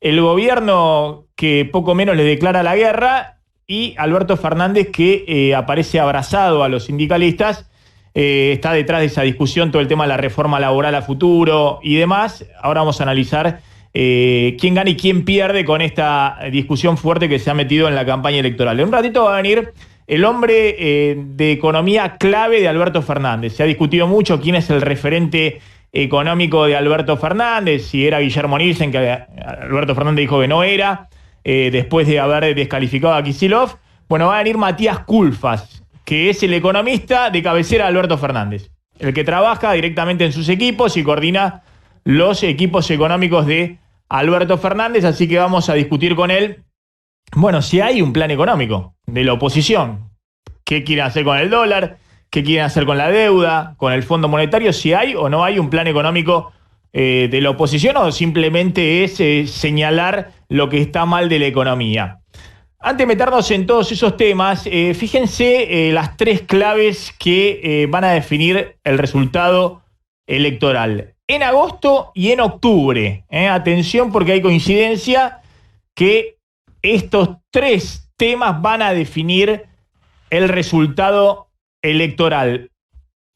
el gobierno que poco menos le declara la guerra y Alberto Fernández que aparece abrazado a los sindicalistas. Está detrás de esa discusión todo el tema de la reforma laboral a futuro y demás. Ahora vamos a analizar quién gana y quién pierde con esta discusión fuerte que se ha metido en la campaña electoral. En un ratito va a venir el hombre de economía clave de Alberto Fernández. Se ha discutido mucho quién es el referente económico de Alberto Fernández, si era Guillermo Nielsen, que Alberto Fernández dijo que no era, después de haber descalificado a Kicillof. Bueno, va a venir Matías Culfas, que es el economista de cabecera de Alberto Fernández, el que trabaja directamente en sus equipos y coordina los equipos económicos de Alberto Fernández, así que vamos a discutir con él, bueno, si hay un plan económico de la oposición, qué quieren hacer con el dólar, qué quieren hacer con la deuda, con el Fondo Monetario, si hay o no hay un plan económico de la oposición o simplemente es señalar lo que está mal de la economía. Antes de meternos en todos esos temas, fíjense las tres claves que van a definir el resultado electoral. En agosto y en octubre. Atención porque hay coincidencia que estos tres temas van a definir el resultado electoral.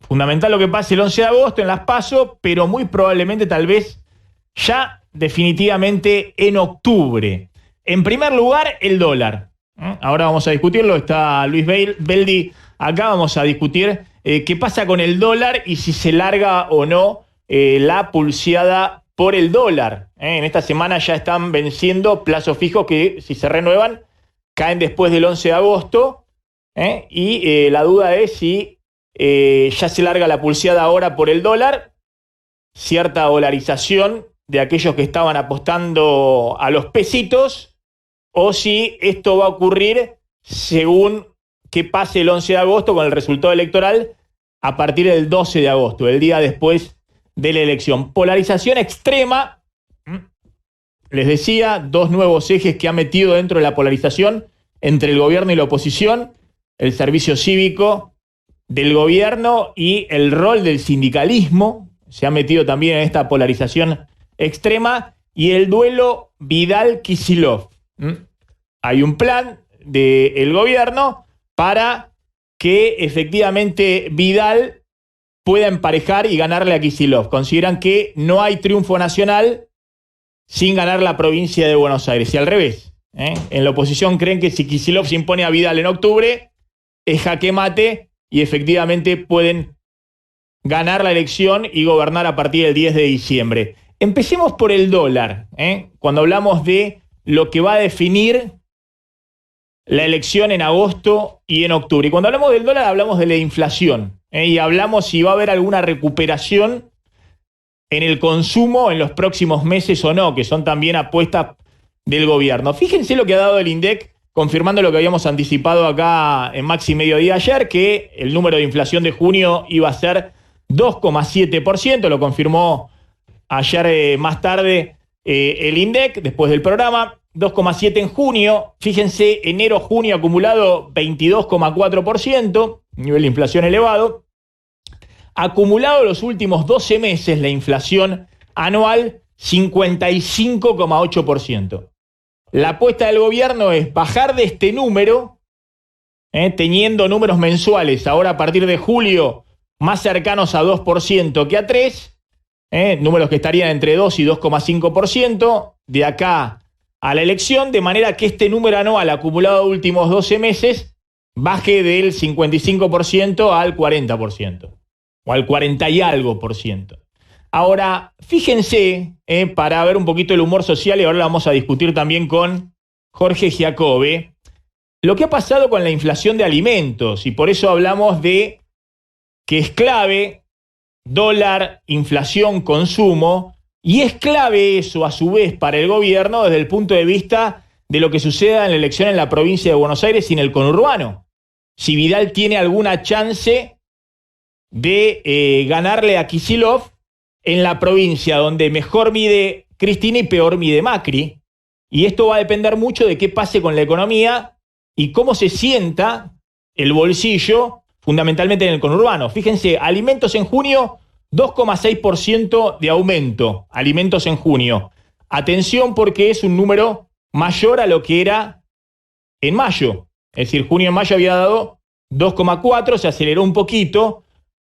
Fundamental lo que pase el 11 de agosto en las PASO, pero muy probablemente tal vez ya definitivamente en octubre. En primer lugar, el dólar. Ahora vamos a discutirlo, está Luis Beldi acá, vamos a discutir qué pasa con el dólar y si se larga o no la pulseada por el dólar. En esta semana ya están venciendo plazos fijos que, si se renuevan, caen después del 11 de agosto. Y la duda es si ya se larga la pulseada ahora por el dólar, cierta dolarización de aquellos que estaban apostando a los pesitos, o si esto va a ocurrir según que pase el 11 de agosto con el resultado electoral a partir del 12 de agosto, el día después de la elección. Polarización extrema. Les decía, dos nuevos ejes que ha metido dentro de la polarización entre el gobierno y la oposición: el servicio cívico del gobierno y el rol del sindicalismo. Se ha metido también en esta polarización extrema, y el duelo Vidal-Kicillof. Hay un plan del gobierno para que efectivamente Vidal pueda emparejar y ganarle a Kicillof. Consideran que no hay triunfo nacional sin ganar la provincia de Buenos Aires, y al revés. En la oposición creen que si Kicillof se impone a Vidal en octubre, es jaque mate y efectivamente pueden ganar la elección y gobernar a partir del 10 de diciembre. Empecemos por el dólar, cuando hablamos de lo que va a definir la elección en agosto y en octubre. Y cuando hablamos del dólar hablamos de la inflación, y hablamos si va a haber alguna recuperación en el consumo en los próximos meses o no, que son también apuestas del gobierno. Fíjense lo que ha dado el INDEC, confirmando lo que habíamos anticipado acá en Maxi Mediodía ayer, que el número de inflación de junio iba a ser 2,7%, lo confirmó ayer más tarde el INDEC, después del programa, 2,7% en junio. Fíjense, enero-junio acumulado 22,4%, nivel de inflación elevado. Acumulado los últimos 12 meses, la inflación anual, 55,8%. La apuesta del gobierno es bajar de este número, teniendo números mensuales ahora a partir de julio más cercanos a 2% que a 3%, números que estarían entre 2 y 2,5% de acá a la elección, de manera que este número anual acumulado de últimos 12 meses baje del 55% al 40%, o al 40 y algo por ciento. Ahora, fíjense, para ver un poquito el humor social, y ahora lo vamos a discutir también con Jorge Giacobbe, lo que ha pasado con la inflación de alimentos, y por eso hablamos de que es clave dólar, inflación, consumo, y es clave eso a su vez para el gobierno desde el punto de vista de lo que suceda en la elección en la provincia de Buenos Aires y en el conurbano. Si Vidal tiene alguna chance de ganarle a Kicillof en la provincia donde mejor mide Cristina y peor mide Macri, y esto va a depender mucho de qué pase con la economía y cómo se sienta el bolsillo, fundamentalmente en el conurbano. Fíjense, alimentos en junio, 2,6% de aumento, alimentos en junio. Atención porque es un número mayor a lo que era en mayo. Es decir, junio en mayo había dado 2,4, se aceleró un poquito,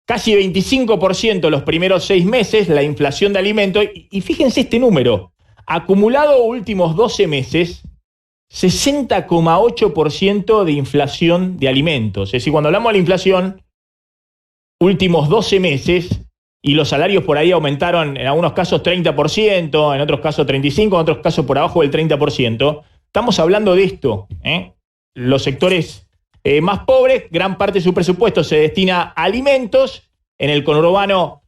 casi 25% los primeros 6 meses, la inflación de alimentos. Y fíjense este número, acumulado últimos 12 meses, 60,8% de inflación de alimentos. Es decir, cuando hablamos de la inflación, últimos 12 meses, y los salarios por ahí aumentaron en algunos casos 30%, en otros casos 35%, en otros casos por abajo del 30%. Estamos hablando de esto, ¿eh? Los sectores más pobres, gran parte de su presupuesto se destina a alimentos. En el conurbano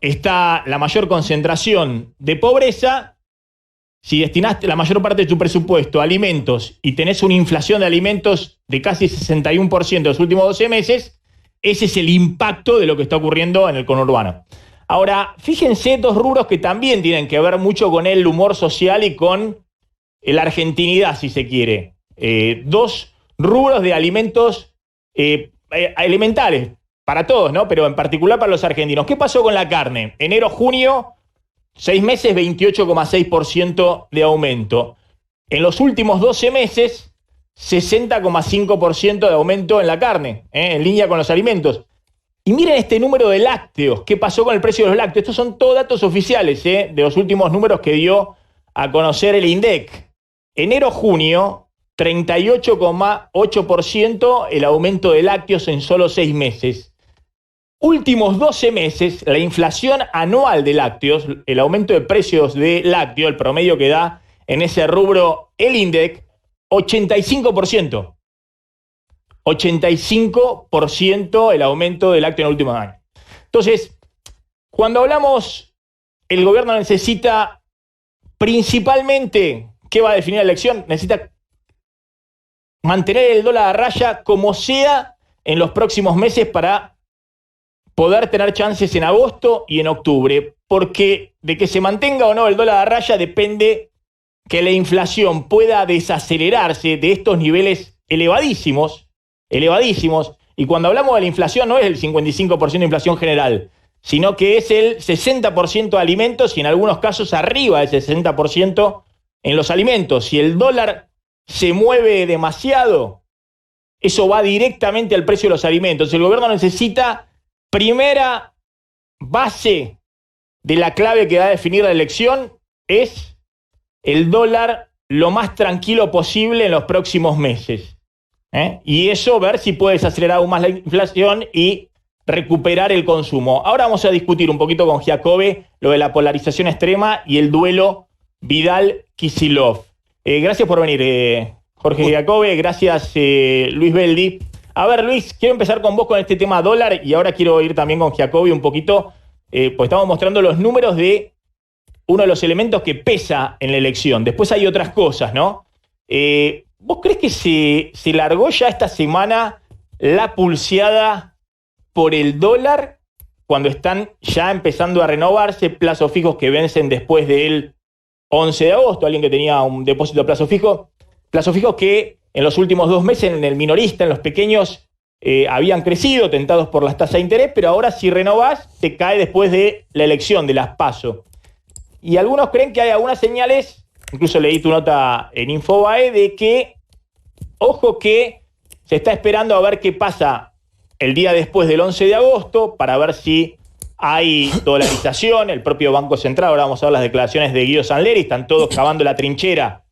está la mayor concentración de pobreza. Si destinaste la mayor parte de tu presupuesto a alimentos y tenés una inflación de alimentos de casi 61% en los últimos 12 meses, ese es el impacto de lo que está ocurriendo en el conurbano. Ahora, fíjense dos rubros que también tienen que ver mucho con el humor social y con la argentinidad, si se quiere. Dos rubros de alimentos elementales para todos, ¿no? Pero en particular para los argentinos. ¿Qué pasó con la carne? Enero, junio, 6 meses, 28,6% de aumento. En los últimos 12 meses, 60,5% de aumento en la carne, en línea con los alimentos. Y miren este número de lácteos, ¿qué pasó con el precio de los lácteos? Estos son todos datos oficiales, de los últimos números que dio a conocer el INDEC. Enero-junio, 38,8% el aumento de lácteos en solo 6 meses. Últimos 12 meses, la inflación anual de lácteos, el aumento de precios de lácteo, el promedio que da en ese rubro el INDEC, 85%. 85% el aumento del lácteo en el último año. Entonces, cuando hablamos, el gobierno necesita principalmente, ¿qué va a definir la elección? Necesita mantener el dólar a raya como sea en los próximos meses para poder tener chances en agosto y en octubre, porque de que se mantenga o no el dólar a raya depende que la inflación pueda desacelerarse de estos niveles elevadísimos, y cuando hablamos de la inflación no es el 55% de inflación general, sino que es el 60% de alimentos y en algunos casos arriba del 60% en los alimentos. Si el dólar se mueve demasiado, eso va directamente al precio de los alimentos. El gobierno necesita, primera base de la clave que va a definir la elección, es el dólar lo más tranquilo posible en los próximos meses. Y eso, ver si puede desacelerar aún más la inflación y recuperar el consumo. Ahora vamos a discutir un poquito con Giacobbe lo de la polarización extrema y el duelo Vidal-Kicillof. Gracias por venir, Jorge Giacobbe. Gracias, Luis Beldi. A ver, Luis, quiero empezar con vos con este tema dólar y ahora quiero ir también con Giacobbe un poquito, pues estamos mostrando los números de uno de los elementos que pesa en la elección. Después hay otras cosas, ¿no? ¿Vos crees que se largó ya esta semana la pulseada por el dólar cuando están ya empezando a renovarse plazos fijos que vencen después del 11 de agosto? Alguien que tenía un depósito a plazos fijos que en los últimos 2 meses en el minorista, en los pequeños, habían crecido, tentados por las tasas de interés, pero ahora si renovás, te cae después de la elección, de las PASO. Y algunos creen que hay algunas señales, incluso leí tu nota en Infobae, de que, ojo que se está esperando a ver qué pasa el día después del 11 de agosto, para ver si hay dolarización, el propio Banco Central, ahora vamos a ver las declaraciones de Guido Sanleri, están todos cavando la trinchera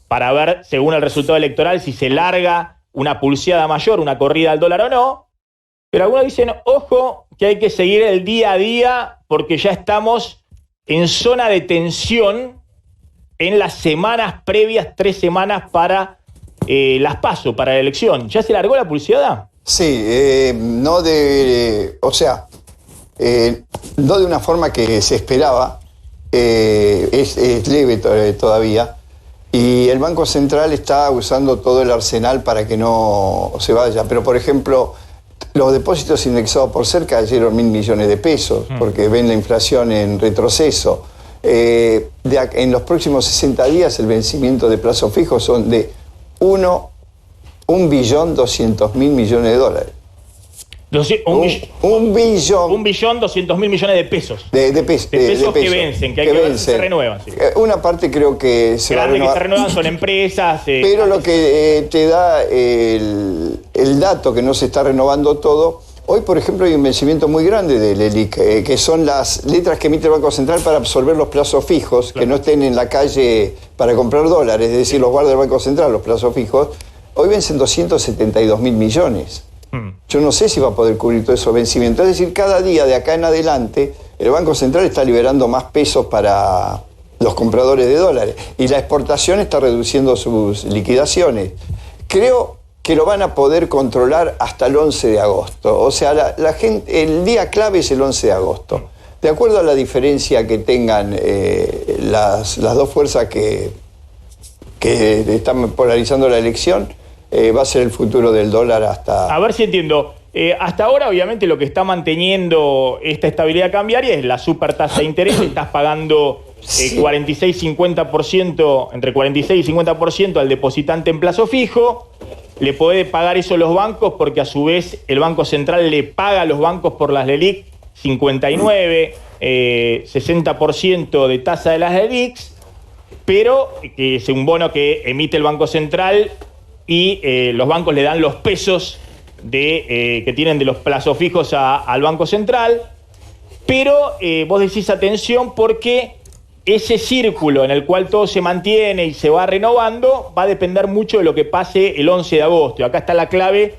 para ver, según el resultado electoral, si se larga una pulseada mayor, una corrida al dólar o no. Pero algunos dicen, ojo, que hay que seguir el día a día porque ya estamos en zona de tensión en las semanas previas, 3 semanas para las PASO, para la elección. ¿Ya se largó la pulseada? Sí, no de una forma que se esperaba, es leve todavía, y el Banco Central está usando todo el arsenal para que no se vaya. Pero, por ejemplo, los depósitos indexados por cerca cayeron 1.000 millones de pesos, porque ven la inflación en retroceso. En los próximos 60 días el vencimiento de plazos fijos son de 1.200.000 millones de dólares. Un billón. 1.200.000 millones de pesos. De pesos que vencen, que hay que ver si se renuevan. Sí. Una parte creo que se va a renovar. Que se renuevan son empresas. Pero lo que te da el dato que no se está renovando todo. Hoy, por ejemplo, hay un vencimiento muy grande del ELIC, que son las letras que emite el Banco Central para absorber los plazos fijos, claro, que no estén en la calle para comprar dólares, es decir, los guarda el Banco Central, los plazos fijos. Hoy vencen 272.000 millones. Yo no sé si va a poder cubrir todos esos vencimientos. Es decir, cada día de acá en adelante, el Banco Central está liberando más pesos para los compradores de dólares y la exportación está reduciendo sus liquidaciones. Creo que lo van a poder controlar hasta el 11 de agosto. O sea, la gente, el día clave es el 11 de agosto. De acuerdo a la diferencia que tengan las dos fuerzas que están polarizando la elección, va a ser el futuro del dólar hasta... A ver si entiendo. Hasta ahora, obviamente, lo que está manteniendo esta estabilidad cambiaria es la supertasa de interés. Estás pagando 46-50%, entre 46 y 50% al depositante en plazo fijo. Le puede pagar eso los bancos porque a su vez el Banco Central le paga a los bancos por las LELIQ 59, 60% de tasa de las LELIQ, pero que es un bono que emite el Banco Central y los bancos le dan los pesos que tienen de los plazos fijos al Banco Central. Pero vos decís atención porque ese círculo en el cual todo se mantiene y se va renovando va a depender mucho de lo que pase el 11 de agosto. Y acá está la clave.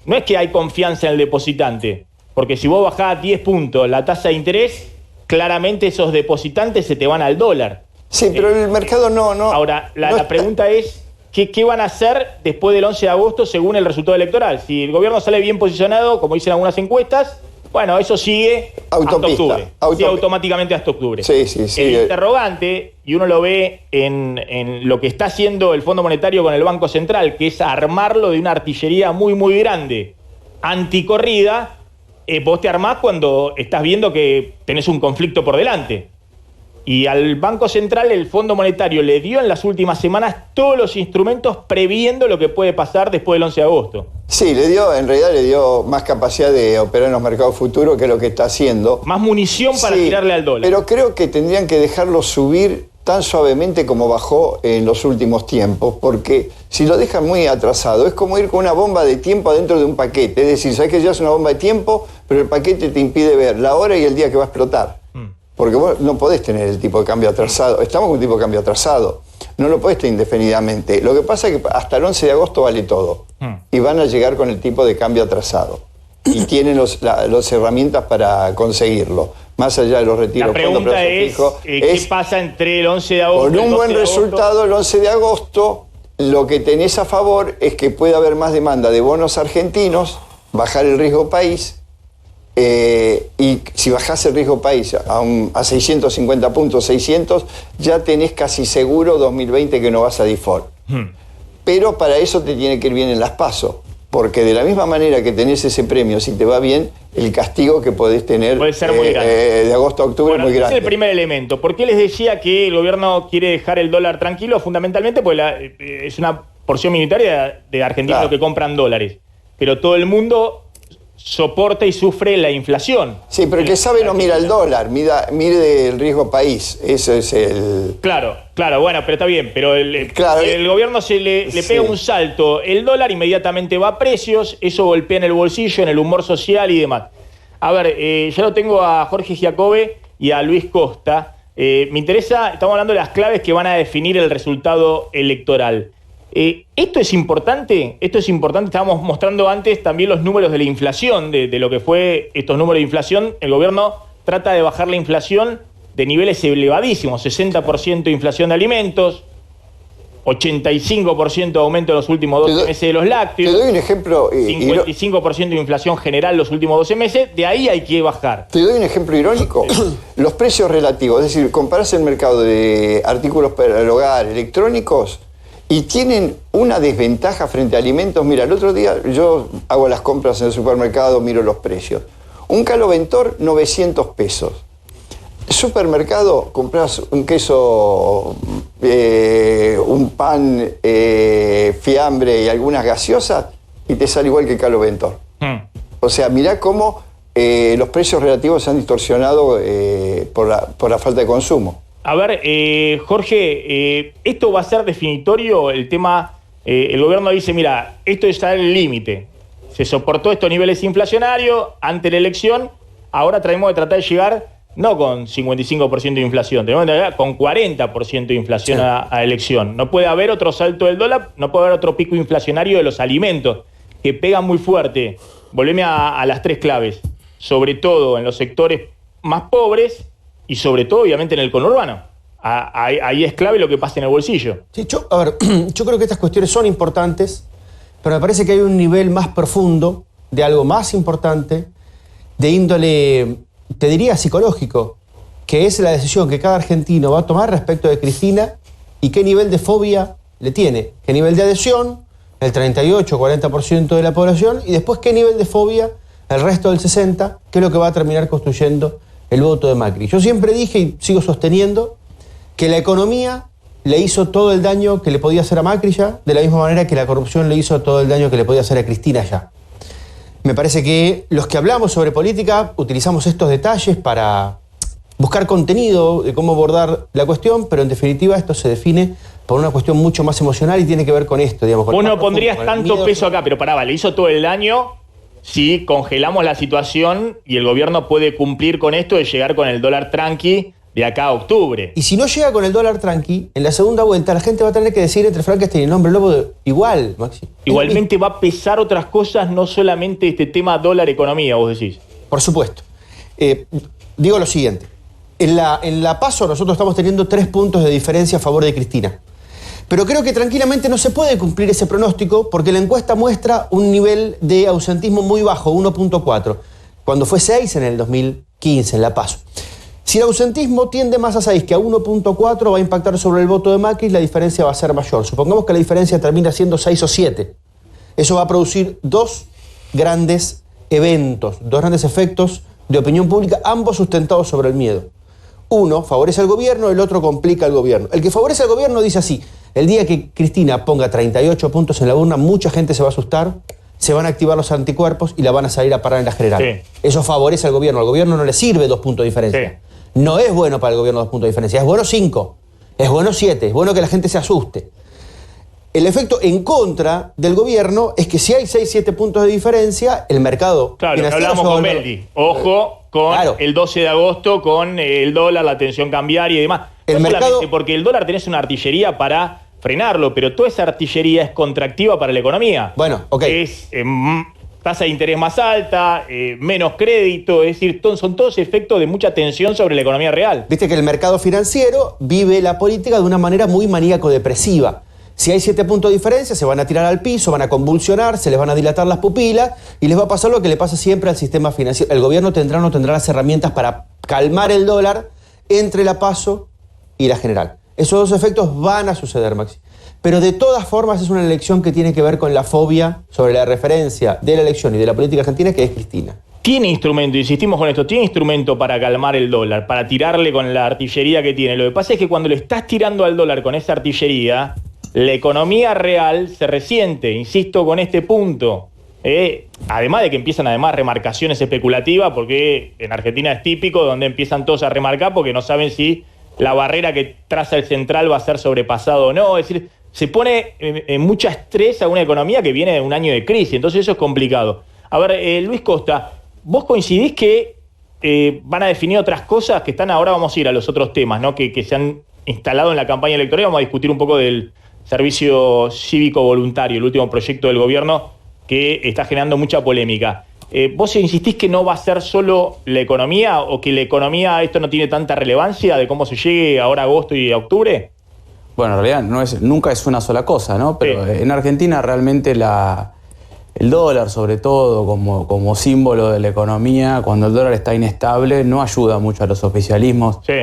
No es que hay confianza en el depositante, porque si vos bajás 10 puntos la tasa de interés, claramente esos depositantes se te van al dólar. Sí, pero el mercado no... Ahora, la pregunta es, ¿qué van a hacer después del 11 de agosto según el resultado electoral? Si el gobierno sale bien posicionado, como dicen algunas encuestas, bueno, eso sigue hasta octubre. Sigue automáticamente hasta octubre. Sí. El interrogante, y uno lo ve en lo que está haciendo el Fondo Monetario con el Banco Central, que es armarlo de una artillería muy, muy grande, anticorrida. Vos te armás cuando estás viendo que tenés un conflicto por delante. Y al Banco Central, el Fondo Monetario le dio en las últimas semanas todos los instrumentos previendo lo que puede pasar después del 11 de agosto. Sí, en realidad le dio más capacidad de operar en los mercados futuros, que es lo que está haciendo. Más munición para tirarle al dólar. Pero creo que tendrían que dejarlo subir tan suavemente como bajó en los últimos tiempos, porque si lo dejan muy atrasado, es como ir con una bomba de tiempo adentro de un paquete. Es decir, sabes que ya es una bomba de tiempo, pero el paquete te impide ver la hora y el día que va a explotar. Porque vos no podés tener el tipo de cambio atrasado. Estamos con un tipo de cambio atrasado. No lo podés tener indefinidamente. Lo que pasa es que hasta el 11 de agosto vale todo. Y van a llegar con el tipo de cambio atrasado. Y tienen las herramientas para conseguirlo. Más allá de los retiros. La pregunta es, ¿qué pasa entre el 11 de agosto? Con un buen resultado el 11 de agosto, lo que tenés a favor es que puede haber más demanda de bonos argentinos, bajar el riesgo país. Y si bajás el riesgo país a 650 puntos, 600, ya tenés casi seguro 2020 que no vas a default. Pero para eso te tiene que ir bien en las PASO, porque de la misma manera que tenés ese premio, si te va bien, el castigo que podés tener puede ser muy grande. De agosto a octubre es muy grande. Ese es el primer elemento. ¿Por qué les decía que el gobierno quiere dejar el dólar tranquilo? Fundamentalmente porque es una porción minoritaria de argentinos que compran dólares. Pero todo el mundo soporta y sufre la inflación. Sí, pero el que sabe no mira el dólar, mire el riesgo país. Eso es el... Claro, bueno, pero está bien. Pero el gobierno le pega un salto. El dólar inmediatamente va a precios, eso golpea en el bolsillo, en el humor social y demás. A ver, ya lo tengo a Jorge Giacobbe y a Luis Costa. Me interesa, estamos hablando de las claves que van a definir el resultado electoral. Esto es importante, estábamos mostrando antes también los números de la inflación, de lo que fue estos números de inflación. El gobierno trata de bajar la inflación de niveles elevadísimos, 60% de inflación de alimentos, 85% de aumento en los últimos 12 meses de los lácteos. Te doy un ejemplo. 55% de inflación general los últimos 12 meses, de ahí hay que bajar. Te doy un ejemplo irónico. Los precios relativos, es decir, comparás el mercado de artículos para el hogar, electrónicos, y tienen una desventaja frente a alimentos. Mira, el otro día yo hago las compras en el supermercado, miro los precios. Un caloventor, 900 pesos. Supermercado, compras un queso, un pan, fiambre y algunas gaseosas y te sale igual que el caloventor. O sea, mirá cómo los precios relativos se han distorsionado por la falta de consumo. A ver, Jorge, ¿esto va a ser definitorio el tema? El gobierno dice, mira, esto está en el límite. Se soportó estos niveles inflacionarios ante la elección, ahora tenemos que tratar de llegar no con 55% de inflación, tenemos que llegar con 40% de inflación sí. a elección. No puede haber otro salto del dólar, no puede haber otro pico inflacionario de los alimentos, que pegan muy fuerte. Volveme a las tres claves, sobre todo en los sectores más pobres y sobre todo, obviamente, en el conurbano. Ahí es clave lo que pasa en el bolsillo. Sí, yo creo que estas cuestiones son importantes, pero me parece que hay un nivel más profundo de algo más importante, de índole, te diría, psicológico, que es la decisión que cada argentino va a tomar respecto de Cristina y qué nivel de fobia le tiene, qué nivel de adhesión, el 38-40% de la población, y después qué nivel de fobia el resto del 60%, que es lo que va a terminar construyendo el voto de Macri. Yo siempre dije y sigo sosteniendo que la economía le hizo todo el daño que le podía hacer a Macri ya, de la misma manera que la corrupción le hizo todo el daño que le podía hacer a Cristina ya. Me parece que los que hablamos sobre política utilizamos estos detalles para buscar contenido de cómo abordar la cuestión, pero en definitiva esto se define por una cuestión mucho más emocional y tiene que ver con esto, digamos. Vos no pondrías tanto peso acá, pero pará, le hizo todo el daño si congelamos la situación y el gobierno puede cumplir con esto de llegar con el dólar tranqui de acá a octubre. Y si no llega con el dólar tranqui, en la segunda vuelta la gente va a tener que decir entre Frankenstein y el hombre lobo igual, Maxi. Igualmente va a pesar otras cosas, no solamente este tema dólar-economía, vos decís. Por supuesto. Digo lo siguiente. En la PASO nosotros estamos teniendo 3 puntos de diferencia a favor de Cristina. Pero creo que tranquilamente no se puede cumplir ese pronóstico porque la encuesta muestra un nivel de ausentismo muy bajo, 1.4, cuando fue 6 en el 2015, en la PASO. Si el ausentismo tiende más a 6 que a 1.4, va a impactar sobre el voto de Macri, la diferencia va a ser mayor. Supongamos que la diferencia termina siendo 6 o 7. Eso va a producir 2 grandes eventos, 2 grandes efectos de opinión pública, ambos sustentados sobre el miedo. Uno favorece al gobierno, el otro complica al gobierno. El que favorece al gobierno dice así: el día que Cristina ponga 38 puntos en la urna, mucha gente se va a asustar, se van a activar los anticuerpos y la van a salir a parar en la general. Sí. Eso favorece al gobierno. Al gobierno no le sirve 2 puntos de diferencia. Sí. No es bueno para el gobierno 2 puntos de diferencia. Es bueno 5, es bueno 7, es bueno que la gente se asuste. El efecto en contra del gobierno es que si hay 6-7 puntos de diferencia, el mercado... Claro, lo que hablábamos con Beldi. Ojo con el 12 de agosto, con el dólar, la tensión cambiaria y demás. El no mercado... porque el dólar tenés una artillería para frenarlo, pero toda esa artillería es contractiva para la economía. Bueno, ok. Es tasa de interés más alta, menos crédito, es decir, son todos efectos de mucha tensión sobre la economía real. Viste que el mercado financiero vive la política de una manera muy maníaco-depresiva. Si hay 7 puntos de diferencia, se van a tirar al piso, van a convulsionar, se les van a dilatar las pupilas y les va a pasar lo que le pasa siempre al sistema financiero. El gobierno tendrá o no tendrá las herramientas para calmar el dólar entre la PASO y la general. Esos 2 efectos van a suceder, Maxi. Pero de todas formas es una elección que tiene que ver con la fobia sobre la referencia de la elección y de la política argentina, que es Cristina. Tiene instrumento, insistimos con esto, tiene instrumento para calmar el dólar, para tirarle con la artillería que tiene. Lo que pasa es que cuando le estás tirando al dólar con esa artillería, la economía real se resiente, insisto con este punto. Además de que empiezan remarcaciones especulativas, porque en Argentina es típico donde empiezan todos a remarcar porque no saben si la barrera que traza el central va a ser sobrepasado o no. Es decir, se pone en mucha estrés a una economía que viene de un año de crisis, entonces eso es complicado. A ver, Luis Costa, ¿vos coincidís que van a definir otras cosas que están ahora? Vamos a ir a los otros temas, ¿no? que se han instalado en la campaña electoral. Vamos a discutir un poco del servicio cívico voluntario, el último proyecto del gobierno que está generando mucha polémica. ¿Vos insistís que no va a ser solo la economía o que la economía esto no tiene tanta relevancia de cómo se llegue ahora a agosto y a octubre? Bueno, en realidad nunca es una sola cosa, ¿no? Pero sí. En Argentina realmente el dólar, sobre todo, como símbolo de la economía, cuando el dólar está inestable, no ayuda mucho a los oficialismos. Sí.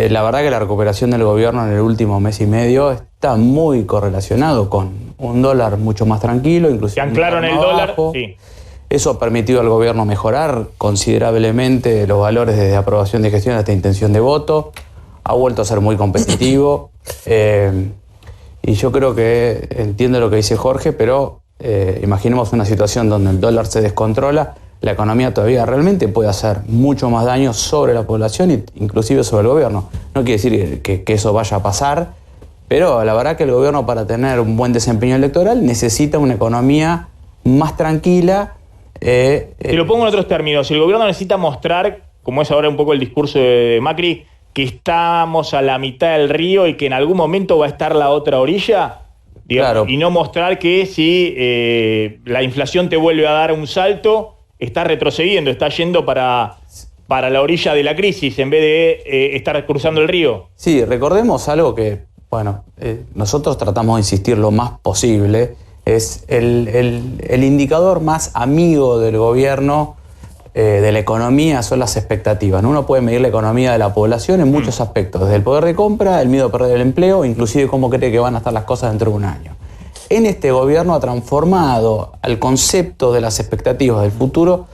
La verdad que la recuperación del gobierno en el último mes y medio está muy correlacionado con un dólar mucho más tranquilo, inclusive. Se anclaron el dólar, sí. Eso ha permitido al gobierno mejorar considerablemente los valores desde aprobación de gestión hasta intención de voto. Ha vuelto a ser muy competitivo. Y yo creo que entiendo lo que dice Jorge, pero imaginemos una situación donde el dólar se descontrola. la economía todavía realmente puede hacer mucho más daño sobre la población e inclusive sobre el gobierno. No quiere decir que eso vaya a pasar, pero la verdad que el gobierno, para tener un buen desempeño electoral, necesita una economía más tranquila. Te lo pongo en otros términos. El gobierno necesita mostrar, como es ahora un poco el discurso de Macri, que estamos a la mitad del río y que en algún momento va a estar la otra orilla, digamos, claro. Y no mostrar que si la inflación te vuelve a dar un salto, está retrocediendo, está yendo para la orilla de la crisis en vez de estar cruzando el río. Sí, recordemos algo que, bueno, nosotros tratamos de insistir lo más posible, es el indicador más amigo del gobierno, de la economía, son las expectativas, ¿no? Uno puede medir la economía de la población en muchos aspectos, desde el poder de compra, el miedo a perder el empleo, inclusive cómo cree que van a estar las cosas dentro de un año. En este gobierno ha transformado el concepto de las expectativas del futuro